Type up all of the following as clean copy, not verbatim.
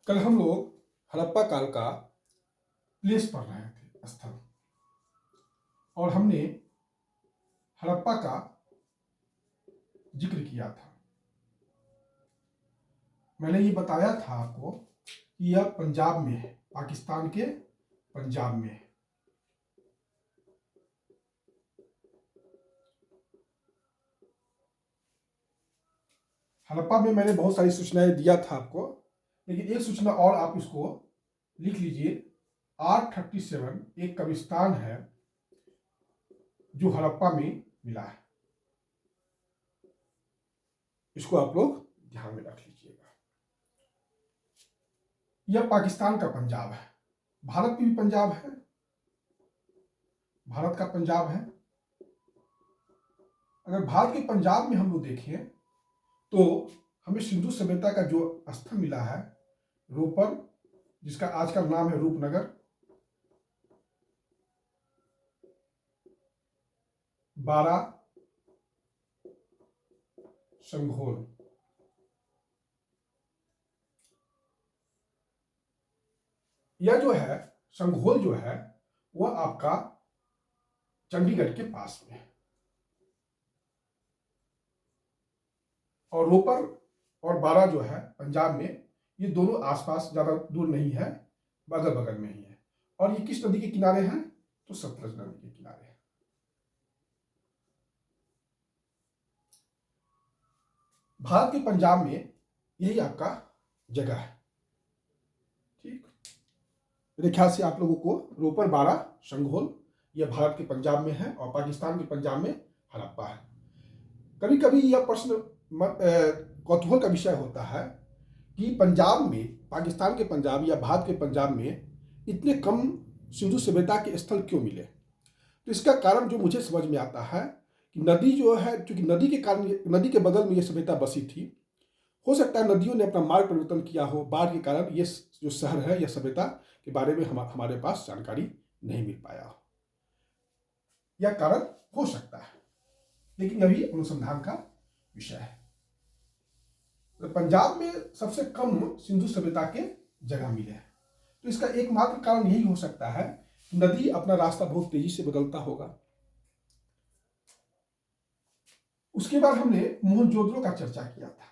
कल हम लोग हड़प्पा काल का प्लेस पढ़ रहे थे, स्थल, और हमने हड़प्पा का जिक्र किया था। मैंने ये बताया था आपको कि यह पंजाब में है, पाकिस्तान के पंजाब में है। हड़प्पा में मैंने बहुत सारी सूचनाएं दिया था आपको, लेकिन एक सूचना और आप इसको लिख लीजिए। R37 एक कब्रिस्तान है जो हड़प्पा में मिला है। इसको आप लोग ध्यान में रख लीजिएगा। यह पाकिस्तान का पंजाब है। भारत में भी पंजाब है, भारत का पंजाब है। अगर भारत के पंजाब में हम लोग देखें तो हमें सिंधु सभ्यता का जो स्थल मिला है, रोपर, जिसका आज का नाम है रूपनगर, बारा, संघोल, यह जो है संघोल जो है वह आपका चंडीगढ़ के पास में है, और रोपर और बारा जो है पंजाब में, ये दोनों आसपास, ज्यादा दूर नहीं है, बगल बगल में ही है। और ये किस नदी के किनारे हैं? तो सतलज नदी के किनारे है। भारत के पंजाब में यही आपका जगह है। ठीक, मेरे ख्याल से आप लोगों को रोपर, बारा, संघोल यह भारत के पंजाब में है, और पाकिस्तान के पंजाब में हड़प्पा है। कभी कभी यह प्रश्न कौतूहल का विषय होता है कि पंजाब में, पाकिस्तान के पंजाब या भारत के पंजाब में इतने कम सिंधु सभ्यता के स्थल क्यों मिले। तो इसका कारण जो मुझे समझ में आता है कि नदी जो है, क्योंकि नदी के कारण, नदी के बगल में यह सभ्यता बसी थी, हो सकता है नदियों ने अपना मार्ग परिवर्तन किया हो, बाढ़ के कारण ये जो शहर है, यह सभ्यता के बारे में हमारे पास जानकारी नहीं मिल पाया हो। यह कारण हो सकता है, लेकिन अभी अनुसंधान का विषय है। तो पंजाब में सबसे कम सिंधु सभ्यता के जगह मिले हैं, तो इसका एकमात्र कारण यही हो सकता है कि नदी अपना रास्ता बहुत तेजी से बदलता होगा। उसके बाद हमने मोहनजोदड़ो का चर्चा किया था।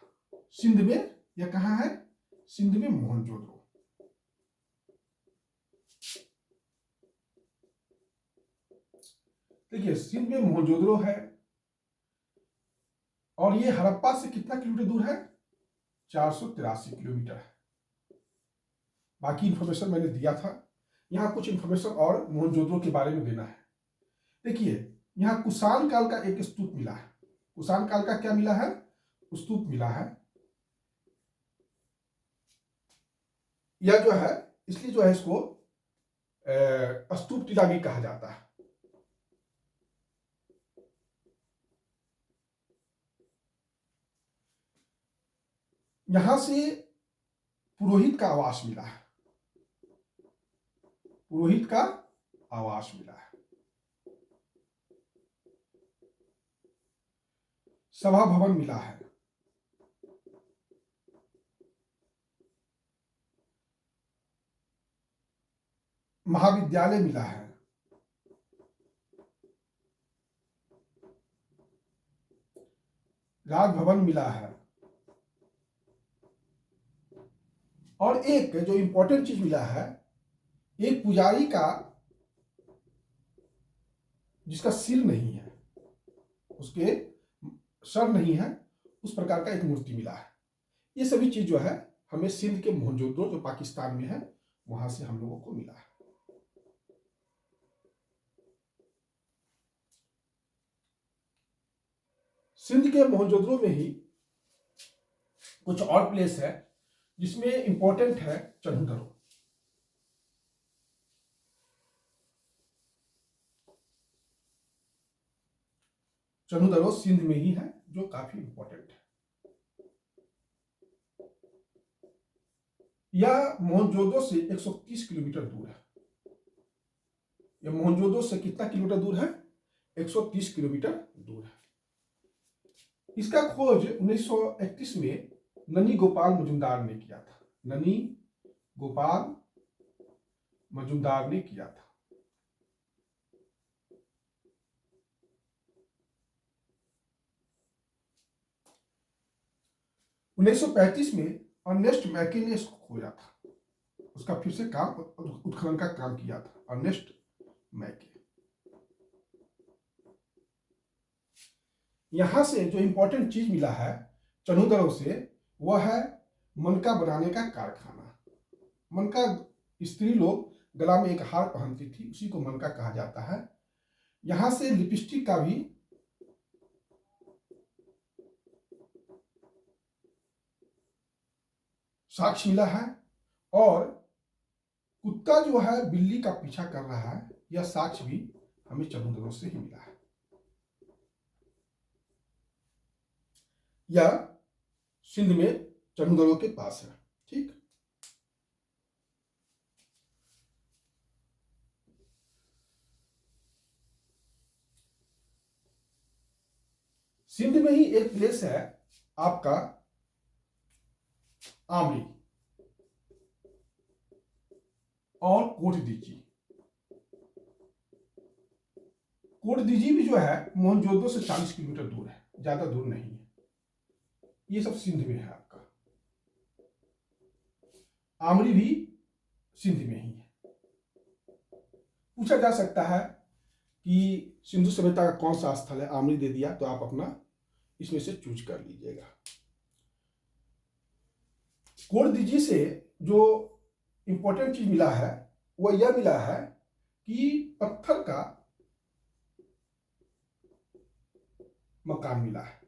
सिंध में यह कहां है? सिंध में मोहनजोदड़ो। देखिए, सिंध में मोहनजोदड़ो है, और ये हड़प्पा से कितना किलोमीटर दूर है? 483 किलोमीटर है। बाकी इंफॉर्मेशन मैंने दिया था। यहाँ कुछ इंफॉर्मेशन और मोहनजोदड़ो के बारे में देना है। देखिए, यहाँ कुषाण काल का एक स्तूप मिला है। कुषाण काल का क्या मिला है? स्तूप मिला है। यह जो है, इसलिए जो है इसको स्तूप टीला भी कहा जाता है। यहां से पुरोहित का आवास मिला है, पुरोहित का आवास मिला है। सभा भवन मिला है, महाविद्यालय मिला है, राजभवन मिला है, और एक जो इंपॉर्टेंट चीज मिला है, एक पुजारी का, जिसका सिर नहीं है, उसके सर नहीं है, उस प्रकार का एक मूर्ति मिला है। ये सभी चीज जो है हमें सिंध के मोहनजोदड़ो, जो पाकिस्तान में है, वहां से हम लोगों को मिला है। सिंध के मोहनजोदड़ो में ही कुछ और प्लेस है जिसमें इंपॉर्टेंट है चन्हू। चन्हू सिंध में ही है, जो काफी इंपॉर्टेंट है। यह मोहनजोदड़ो से 130 किलोमीटर दूर है। यह मोहनजोदड़ो से कितना किलोमीटर दूर है? 130 किलोमीटर दूर है। इसका खोज 1931 में ननी गोपाल मुजुमदार ने किया था। ननी गोपाल मजुमदार ने किया था। 1935 में अर्नेस्ट मैके ने इसको खोजा था, उसका फिर से काम उत्खनन का काम किया था अर्नेस्ट मैके। यहां से जो इंपॉर्टेंट चीज मिला है चनूदरों से, वह है मनका बनाने का कारखाना। मनका स्त्री लोग गला में एक हार पहनती थी, उसी को मनका कहा जाता है। यहां से लिपस्टिक का भी साक्ष्य मिला है, और कुत्ता जो है बिल्ली का पीछा कर रहा है, यह साक्ष्य भी हमें चनूदरों से ही मिला है। यह सिंध में चनूदरों के पास है। ठीक, सिंध में ही एक प्लेस है आपका आमरी और कोटदीजी। कोटदीजी भी जो है मोहनजोदड़ो से 40 किलोमीटर दूर है, ज्यादा दूर नहीं है। ये सब सिंध में है आपका। आमरी भी सिंध में ही है। पूछा जा सकता है कि सिंधु सभ्यता का कौन सा स्थल है, आमरी दे दिया तो आप अपना इसमें से चूज कर लीजिएगा। कोटदीजी से जो इंपॉर्टेंट चीज मिला है वह यह मिला है कि पत्थर का मकान मिला है,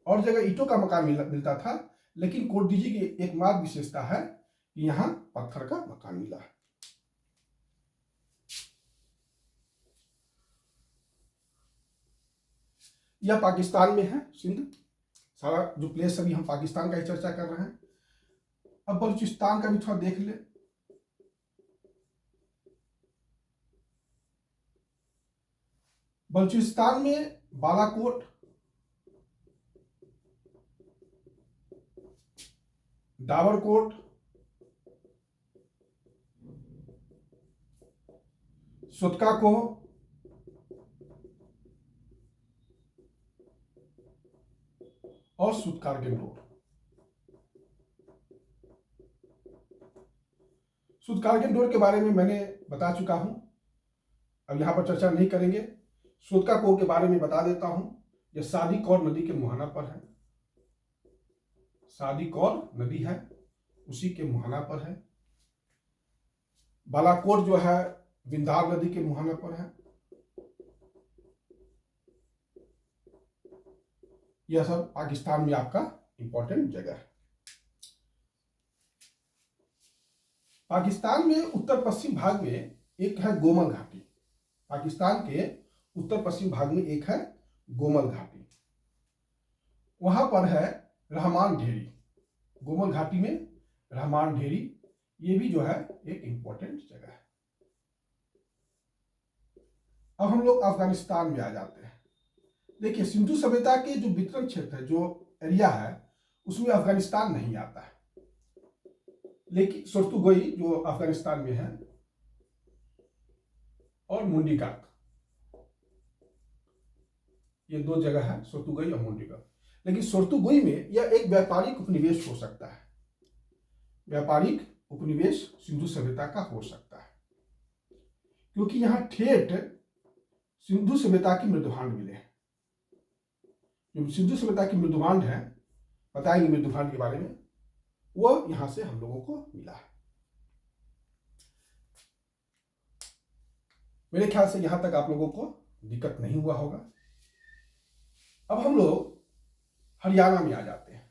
और जगह ईंटों का मकान मिलता था, लेकिन कोटदीजी की एकमात्र विशेषता है कि यहां पत्थर का मकान मिला है। यह पाकिस्तान में है सिंध। सारा जो प्लेस अभी हम पाकिस्तान का ही चर्चा कर रहे हैं। अब बलूचिस्तान का भी थोड़ा देख ले। बलूचिस्तान में बालाकोट, डाबरकोट, सुतकाकोह, और सुतकारगिल रोड। सुतकारगिल रोड के बारे में मैंने बता चुका हूं, अब यहां पर चर्चा नहीं करेंगे। सुतकाकोह के बारे में बता देता हूं। यह सादी कौर नदी के मुहाना पर है। सादी कौर नदी है, उसी के मुहाना पर है। बालाकोट जो है बिंदार नदी के मुहाना पर है। यह सब पाकिस्तान में आपका इंपॉर्टेंट जगह है। पाकिस्तान में उत्तर पश्चिम भाग में एक है गोमल घाटी। पाकिस्तान के उत्तर पश्चिम भाग में एक है गोमल घाटी, वहां पर है रहमान ढेरी। गोमल घाटी में रहमान ढेरी, ये भी जो है एक इंपॉर्टेंट जगह है। अब हम लोग अफगानिस्तान में आ जाते हैं। देखिए, सिंधु सभ्यता के जो वितरण क्षेत्र है, जो एरिया है, उसमें अफगानिस्तान नहीं आता है, लेकिन सुरतुगोई जो अफगानिस्तान में है, और मुंडीकाक, ये दो जगह है, सुरतुगोई और मुंडीकाक। लेकिन सुरतुगोई में यह एक व्यापारिक उपनिवेश हो सकता है। व्यापारिक उपनिवेश सिंधु सभ्यता का हो सकता है, क्योंकि यहां ठेठ सिंधु सभ्यता की मृदुभांड मिले हैं। जो सिंधु सभ्यता की मृदुभांड है, बताएंगे मृदुभांड के बारे में, वह यहां से हम लोगों को मिला है। मेरे ख्याल से यहां तक आप लोगों को दिक्कत नहीं हुआ होगा। अब हम लोग हरियाणा में आ जाते हैं।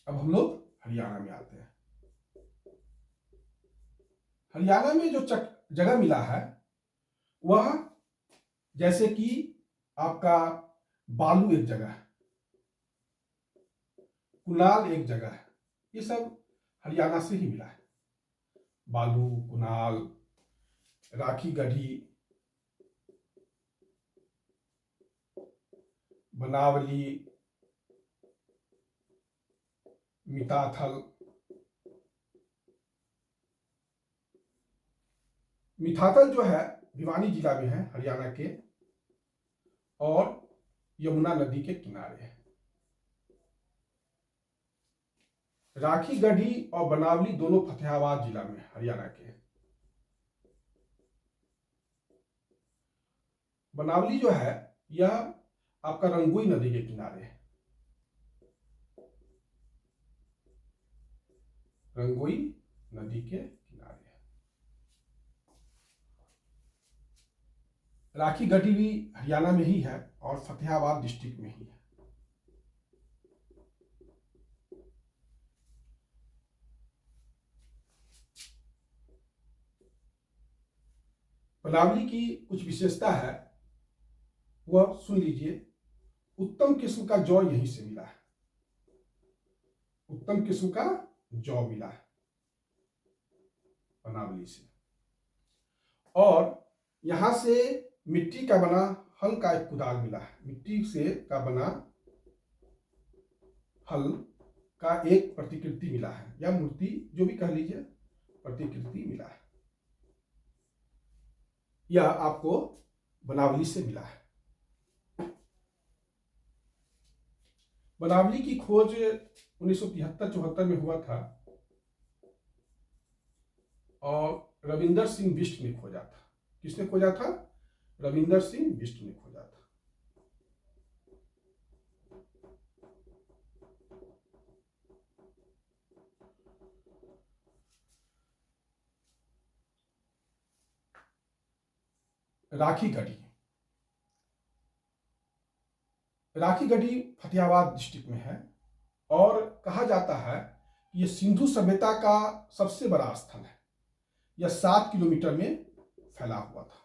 अब हम लोग हरियाणा में आते हैं। हरियाणा में जो जगह मिला है वह जैसे कि आपका बालू एक जगह है, कुनाल एक जगह है, ये सब हरियाणा से ही मिला है। बालू, कुनाल, राखी गढ़ी, बनावली, मिताथल, मिताथल जो है भिवानी जिला में है, हरियाणा के, और यमुना नदी के किनारे है। राखी गढ़ी और बनावली दोनों फतेहाबाद जिला में, हरियाणा के। बनावली जो है यह आपका रंगोई नदी के किनारे है, रंगोई नदी के किनारे है। राखी गढ़ी भी हरियाणा में ही है और फतेहाबाद डिस्ट्रिक्ट में ही है। बनावली की कुछ विशेषता है, वह सुन लीजिए। उत्तम किस्म का जौ यहीं से मिला है, उत्तम किस्म का जौ मिला है बनावली से। और यहां से मिट्टी का बना हल का एक कुदाल मिला है, मिट्टी से का बना हल का एक प्रतिकृति मिला है, या मूर्ति जो भी कह लीजिए, प्रतिकृति मिला है। यह आपको बनावली से मिला है। बनावली की खोज 1973-74 में हुआ था और रविंदर सिंह बिष्ट ने खोजा था। किसने खोजा था? रविंदर सिंह बिष्ट ने खोजा था। राखी गढ़ी, राखी गढ़ी फतेहाबाद डिस्ट्रिक्ट में है और कहा जाता है कि यह सिंधु सभ्यता का सबसे बड़ा स्थल है। यह 7 किलोमीटर में फैला हुआ था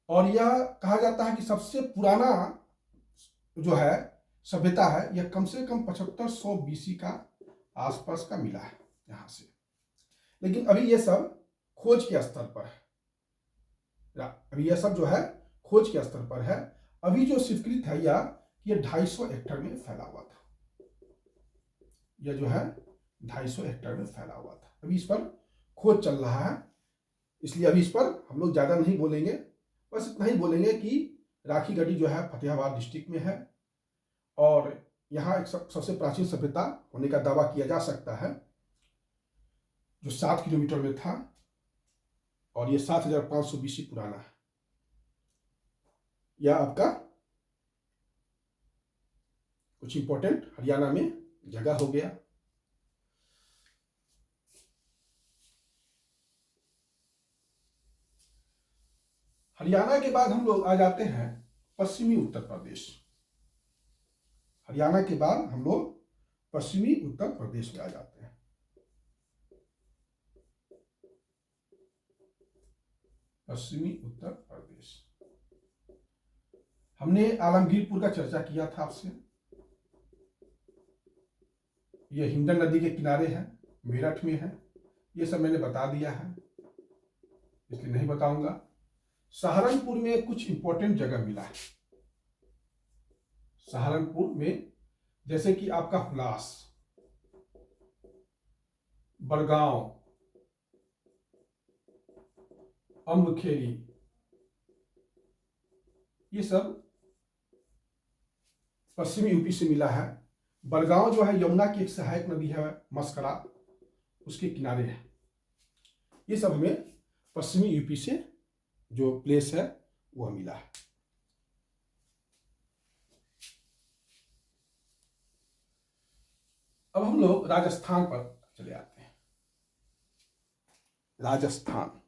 और यह कहा जाता है कि सबसे पुराना जो है सभ्यता है, यह कम से कम 7500 बीसी का आसपास का मिला है यहां से। लेकिन अभी यह सब खोज के स्तर पर है, अभी यह सब जो है खोज के स्तर पर है। अभी जो स्वीकृत है यह 250 हेक्टेयर में फैला हुआ था, यह जो है 250 हेक्टेयर में फैला हुआ था। अभी इस पर खोज चल रहा है, इसलिए अभी इस पर हम लोग ज्यादा नहीं बोलेंगे। बस इतना ही बोलेंगे कि राखी गढ़ी जो है फतेहाबाद डिस्ट्रिक्ट में है और यहाँ एक सबसे प्राचीन सभ्यता होने का दावा किया जा सकता है, जो 7 किलोमीटर में था और ये 7500 बीसी पुराना है। यह आपका कुछ इंपॉर्टेंट हरियाणा में जगह हो गया। हरियाणा के बाद हम लोग आ जाते हैं पश्चिमी उत्तर प्रदेश। हरियाणा के बाद हम लोग पश्चिमी उत्तर प्रदेश में आ जाते हैं। पश्चिमी उत्तर प्रदेश, हमने आलमगीरपुर का चर्चा किया था आपसे। यह हिंडन नदी के किनारे है, मेरठ में है, ये सब मैंने बता दिया है, इसलिए नहीं बताऊंगा। सहारनपुर में कुछ इंपॉर्टेंट जगह मिला है। सहारनपुर में जैसे कि आपका हुलास, बड़गांव, अम्बखेड़ी, ये सब पश्चिमी यूपी से मिला है। बड़गांव जो है यमुना की एक सहायक नदी है मस्करा, उसके किनारे है। ये सब हमें पश्चिमी यूपी से जो प्लेस है वह मिला है। अब हम लोग राजस्थान पर चले आते हैं। राजस्थान,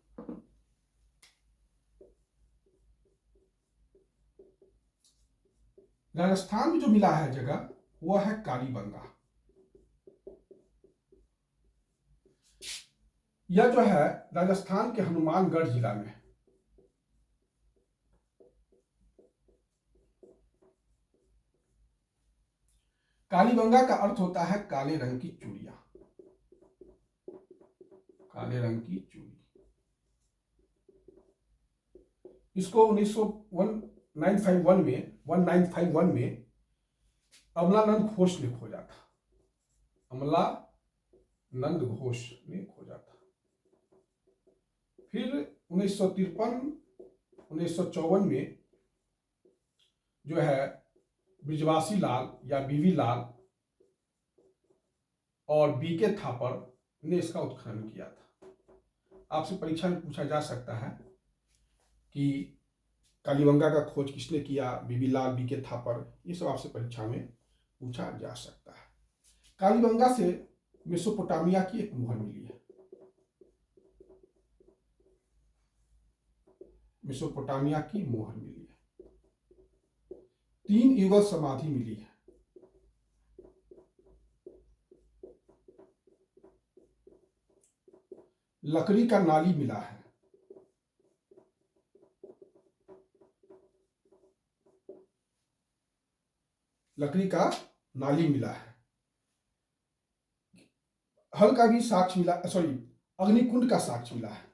राजस्थान में जो मिला है जगह वह है कालीबंगा। यह जो है राजस्थान के हनुमानगढ़ जिला में है। कालीबंगा का अर्थ होता है काले रंग की चूड़ियां, काले रंग की चूड़ी। इसको 1951 में अमलानंद घोष ने खोजा था। अमलानंद घोष ने खोजा था। फिर 1953-1954 में जो है बृजवासी लाल या बीवी लाल और बीके थापर ने इसका उत्खनन किया था। आपसे परीक्षा में पूछा जा सकता है कि कालीबंगा का खोज किसने किया, बीबी लाल, बीके थापर, ये सब आपसे परीक्षा में पूछा जा सकता है। कालीबंगा से मेसोपोटामिया की एक मुहर मिली है। मेसोपोटामिया की मुहर मिली है। 3 युगल समाधि मिली है। लकड़ी का नाली मिला है। लकड़ी का नाली मिला है। हल का भी साक्ष्य मिला, सॉरी, अग्निकुंड का साक्ष्य मिला है।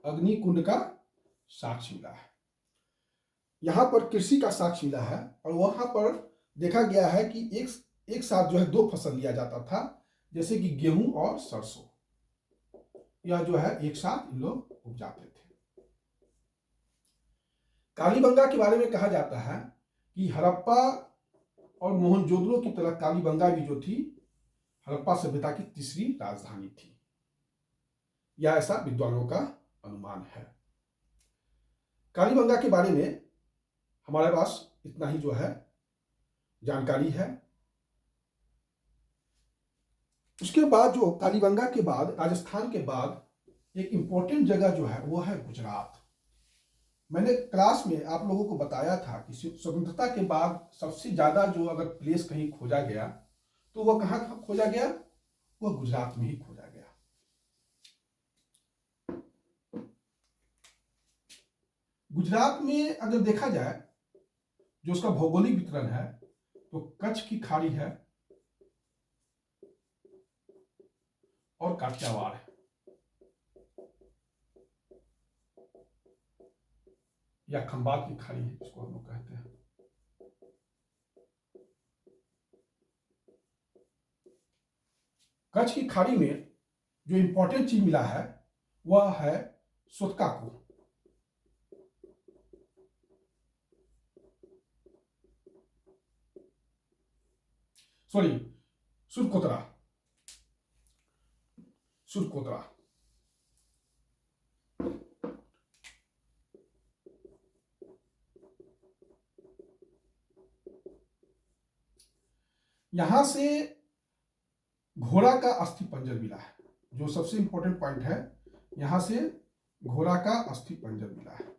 अग्निकुंड का साक्ष्य मिला है। यहां पर कृषि का साक्ष्य मिला है और वहां पर देखा गया है कि एक साथ जो है 2 फसल लिया जाता था, जैसे कि गेहूं और सरसों। यह जो है एक साथ इन लोग उपजाते थे। कालीबंगा के बारे में कहा जाता है कि हड़प्पा और मोहनजोदड़ो की तरह कालीबंगा भी जो थी हड़प्पा सभ्यता की तीसरी राजधानी थी। यह ऐसा विद्वानों का अनुमान है। कालीबंगा के बारे में हमारे पास इतना ही जो है जानकारी है। उसके बाद जो कालीबंगा के बाद, राजस्थान के बाद एक इंपॉर्टेंट जगह जो है वो है गुजरात। मैंने क्लास में आप लोगों को बताया था कि स्वतंत्रता के बाद सबसे ज्यादा जो अगर प्लेस कहीं खोजा गया तो वह कहाँ खोजा गया, वह गुजरात में ही खोजा गया। गुजरात में अगर देखा जाए जो उसका भौगोलिक वितरण है तो कच्छ की खाड़ी है और काठियावाड़ है। या खंबात की खाड़ी है जिसको हम लोग कहते हैं। कच्छ की खाड़ी में जो इंपॉर्टेंट चीज मिला है वह है सोतका को। सॉरी, सुरकोतरा। सुरकोतरा यहां से घोड़ा का अस्थि पंजर मिला है। जो सबसे इंपॉर्टेंट पॉइंट है, यहां से घोड़ा का अस्थि पंजर मिला है।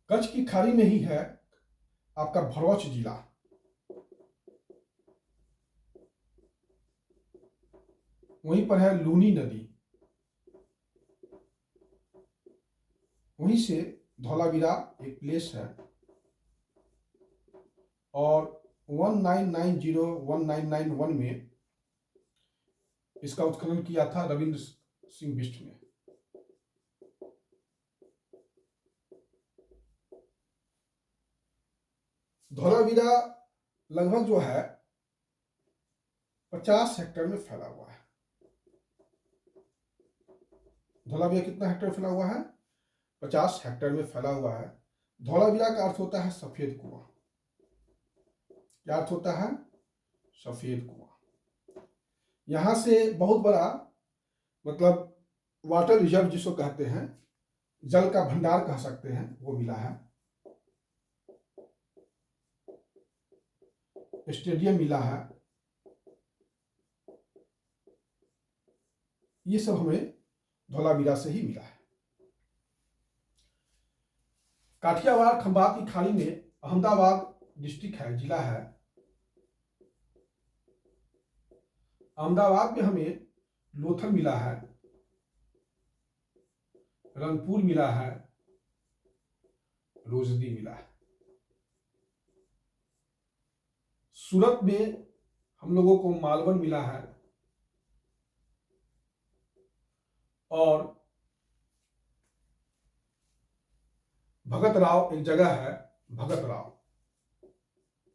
कच्छ की खाड़ी में ही है आपका भरूच जिला। वहीं पर है लूनी नदी। वहीं से धौलावीरा एक प्लेस है और 1990-1991 में इसका उत्खनन किया था रविंद्र सिंह बिष्ट ने। धौलावीरा लगभग जो है 50 हेक्टेयर में फैला हुआ है। धौलावीरा कितना हेक्टेयर फैला हुआ है? 50 हेक्टेयर में फैला हुआ है। धौलावीरा का अर्थ होता है सफेद कुआं। क्या अर्थ होता है? सफेद कुआं। यहां से बहुत बड़ा मतलब वाटर रिजर्व जिसको कहते हैं, जल का भंडार कह सकते हैं, वो मिला है। स्टेडियम मिला है। ये सब हमें धौलावीरा से ही मिला है। काठियावाड़ खंबात की खाड़ी में अहमदाबाद डिस्ट्रिक्ट है, जिला है। अहमदाबाद में हमें लोथल मिला है, रंगपुर मिला है, रोजदी मिला है। सूरत में हम लोगों को मालवन मिला है, और भगत राव एक जगह है, भगत राव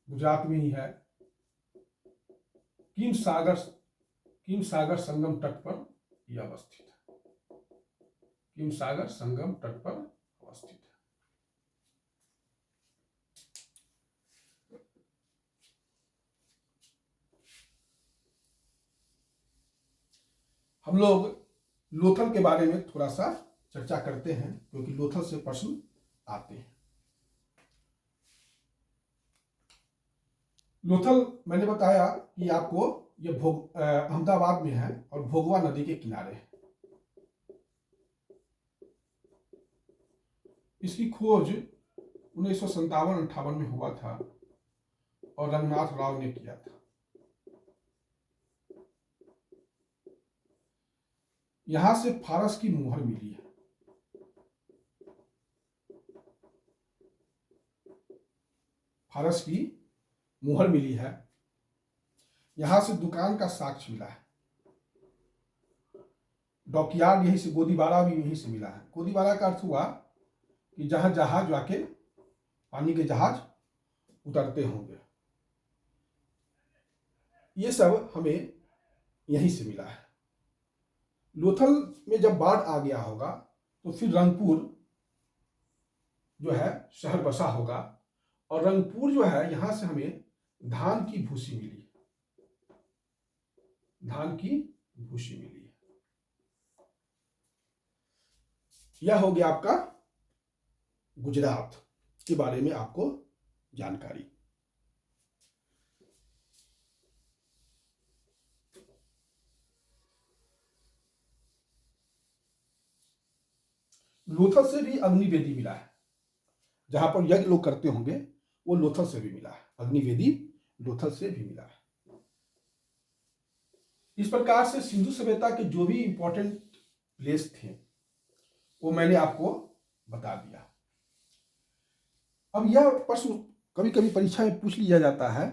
गुजरात में ही है, किम सागर संगम तट पर यह अवस्थित है। किम सागर संगम तट पर अवस्थित है। हम लोग लोथल के बारे में थोड़ा सा चर्चा करते हैं, क्योंकि लोथल से प्रश्न आते हैं। लोथल मैंने बताया कि आपको ये अहमदाबाद में है और भोगवा नदी के किनारे है। इसकी खोज 1957-58 में हुआ था और रंगनाथ राव ने किया था। यहां से फारस की मुहर मिली है। फारस की मुहर मिली है। यहां से दुकान का साक्ष्य मिला है। डॉकयार्ड यहीं से, गोदीबाड़ा भी यहीं से मिला है। गोदीबाड़ा का अर्थ हुआ कि जहां जहाज जाके पानी के जहाज उतरते होंगे, ये सब हमें यहीं से मिला है। लोथल में जब बाढ़ आ गया होगा तो फिर रंगपुर जो है शहर बसा होगा, और रंगपुर जो है यहां से हमें धान की भूसी मिली। धान की भूसी मिली है। यह हो गया आपका गुजरात के बारे में आपको जानकारी। लोथल से भी अग्निवेदी मिला है। जहां पर यज्ञ लोग करते होंगे वो लोथल से भी मिला है। अग्निवेदी लोथल से भी मिला है। इस प्रकार से सिंधु सभ्यता के जो भी इंपॉर्टेंट प्लेस थे वो मैंने आपको बता दिया। अब यह प्रश्न कभी कभी परीक्षा में पूछ लिया जाता है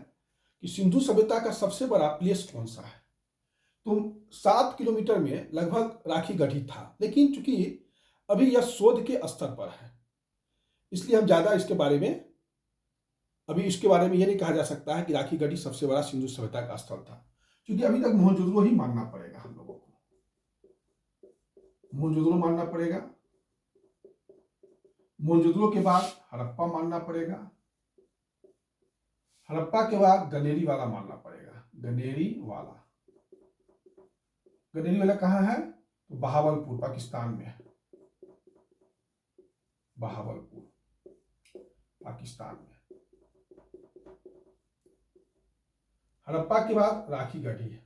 कि सिंधु सभ्यता का सबसे बड़ा प्लेस कौन सा है। तो 7 किलोमीटर में लगभग राखी गढ़ी था, लेकिन चूंकि अभी यह शोध के स्तर पर है, इसलिए हम ज्यादा इसके बारे में यह नहीं कहा जा सकता है कि राखी गढ़ी सबसे बड़ा सिंधु सभ्यता का स्थल था, क्योंकि अभी तक मोहनजोदड़ो ही मानना पड़ेगा हम लोगों को। मोहनजोदड़ो मानना पड़ेगा। मोहनजोदड़ो के बाद हड़प्पा मानना पड़ेगा। हड़प्पा के बाद गनेरी वाला मानना पड़ेगा। गनेरी वाला कहाँ है? तो बहावलपुर पाकिस्तान में है। बहावलपुर पाकिस्तान में। हड़प्पा के बाद राखी गढ़ी है,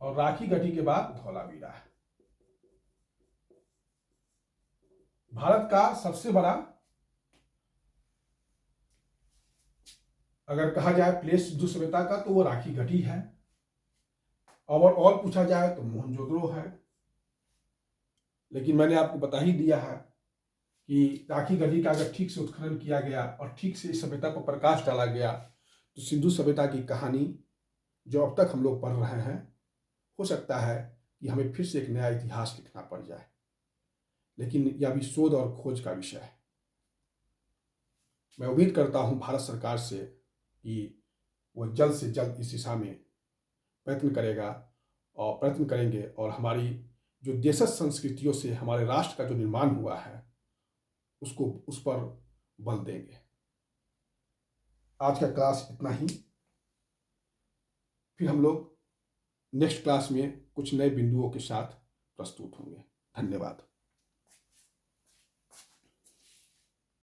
और राखी गढ़ी के बाद धौलावीरा है। भारत का सबसे बड़ा अगर कहा जाए प्लेस सिंधु सभ्यता का तो वो राखी गढ़ी है, और पूछा जाए तो मोहनजोदड़ो है। लेकिन मैंने आपको बता ही दिया है कि राखी गढ़ी का अगर ठीक से उत्खनन किया गया और ठीक से इस सभ्यता पर प्रकाश डाला गया तो सिंधु सभ्यता की कहानी जो अब तक हम लोग पढ़ रहे हैं, हो सकता है कि हमें फिर से एक नया इतिहास लिखना पड़ जाए। लेकिन यह भी शोध और खोज का विषय है। मैं उम्मीद करता हूं भारत सरकार से कि वो जल्द से जल्द इस दिशा में प्रयत्न करेंगे, और हमारी जो देशज संस्कृतियों से हमारे राष्ट्र का जो निर्माण हुआ है उस पर बल देंगे। आज का क्लास इतना ही। फिर हम लोग नेक्स्ट क्लास में कुछ नए बिंदुओं के साथ प्रस्तुत होंगे। धन्यवाद।